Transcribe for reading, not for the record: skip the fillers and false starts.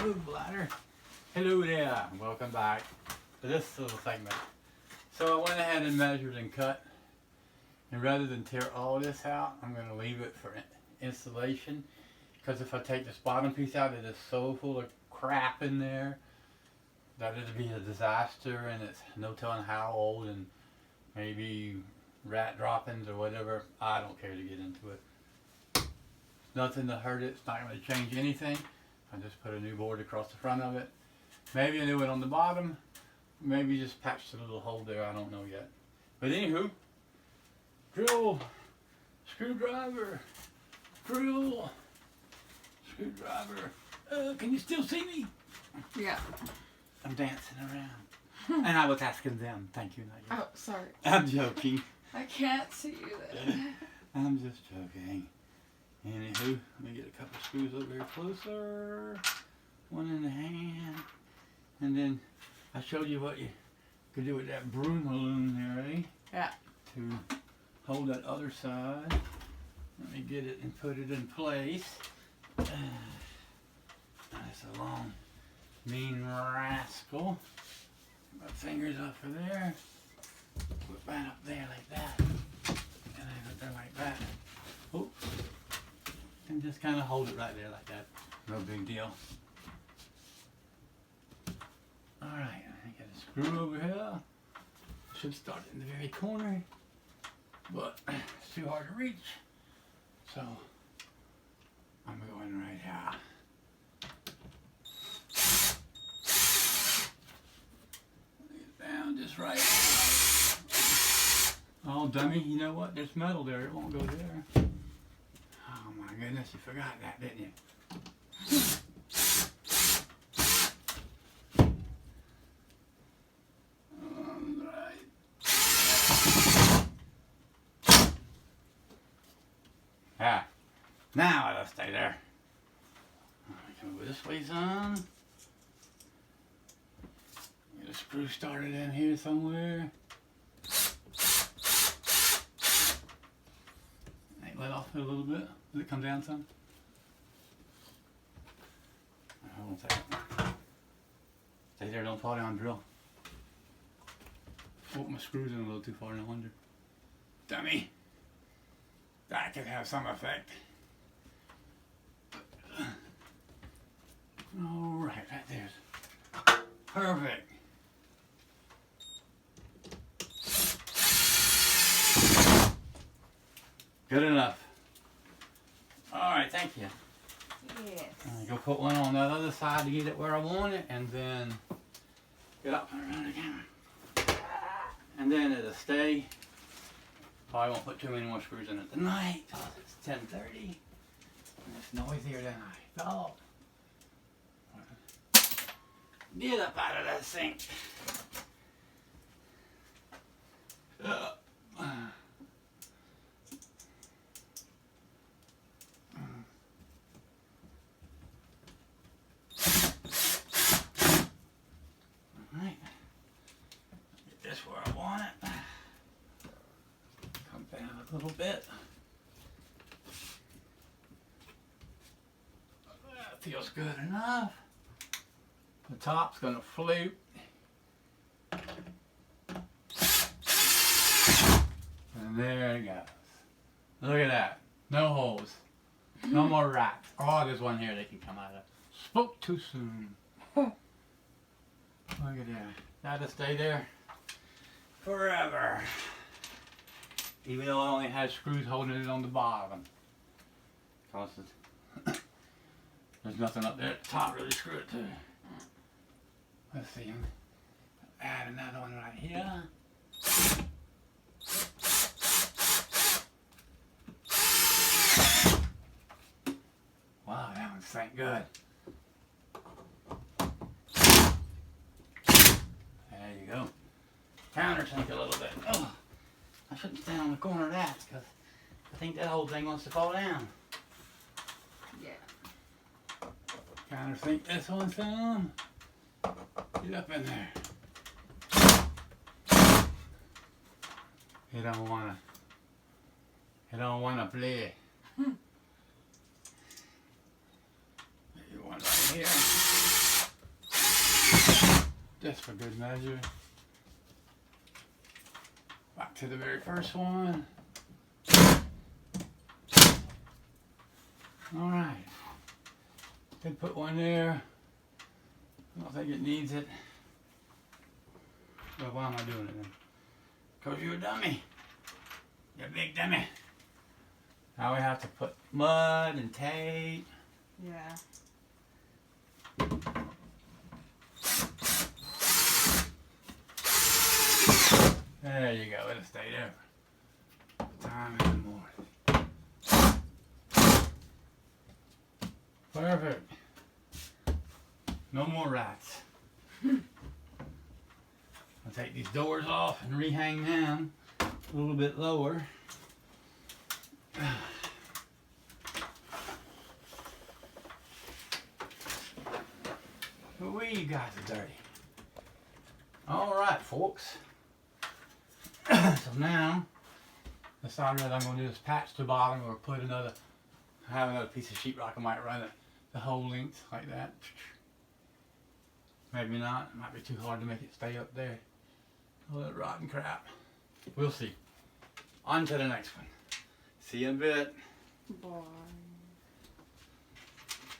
Hello, bladder. Hello there. Welcome back to this little segment. So I went ahead and measured and cut. And rather than tear all this out, I'm going to leave it for installation. Because if I take this bottom piece out, it is so full of crap in there that it'd be a disaster, and it's no telling how old, and maybe rat droppings or whatever. I don't care to get into it. Nothing to hurt it. It's not going to change anything. I just put a new board across the front of it. Maybe a new one on the bottom. Maybe just patch the little hole there. I don't know yet. But anywho, drill, screwdriver, drill, screwdriver. Can you still see me? Yeah. I'm dancing around. And I was asking them. Thank you, not you. Oh, sorry. I'm joking. I can't see you then. I'm just joking. Anywho, let me get a couple screws over here closer. One in the hand. And then I showed you what you could do with that broom balloon there, eh? Yeah. To hold that other side. Let me get it and put it in place. That's a long, mean rascal. My fingers up for there. Put right up there like that. And then up there like that. Oh. And just kind of hold it right there like that. No big deal. Alright, I got a screw over here. Should start in the very corner. But it's too hard to reach. So I'm going right here. Get down just right. Oh dummy, you know what? There's metal there. It won't go there. Oh my goodness, you forgot that, didn't you? Alright. Ah, now it'll stay there. Come over this way some. Get a screw started in here somewhere. Let off it a little bit. Does it come down some? Hold on a second. Stay there, don't fall down, drill. Oh, my screw's in a little too far, no wonder. Dummy. That could have some effect. Alright, right there's perfect. Good enough. Alright, thank you. Yes. Go put one on that other side to get it where I want it, and then get up and around again. And then it'll stay. Probably won't put too many more screws in it tonight, because it's 10:30. And it's noisier than I thought. Get up out of that sink. Alright. Get this where I want it. Come down a little bit. That feels good enough. The top's going to float. And there it goes. Look at that. No holes. No more rats. Oh, there's one here they can come out of. Spoke too soon. Look at that. That'll stay there forever. Even though it only has screws holding it on the bottom. Because there's nothing up there at the top really screw it to. Let's see. Add another one right here. Wow, that one sank good. There you go. Countersink a little bit. Oh, I shouldn't stand on the corner of that because I think that whole thing wants to fall down. Yeah. Countersink this one some. Get up in there. You don't wanna play. Maybe one right here. just for good measure. Back to the very first one. Alright. Did put one there. I don't think it needs it. Well, why am I doing it then? Because you're a dummy. You're a big dummy. Now we have to put mud and tape. Yeah. There you go. It'll stay there. Time and more. Perfect. No more rats. I'll take these doors off and rehang them a little bit lower. Wee, you guys are dirty. Alright, folks. So now, decided what I'm going to do is patch the bottom or put another, have another piece of sheetrock. I might run it the whole length like that. Maybe not. It might be too hard to make it stay up there. All that rotten crap. We'll see. On to the next one. See you in a bit. Bye.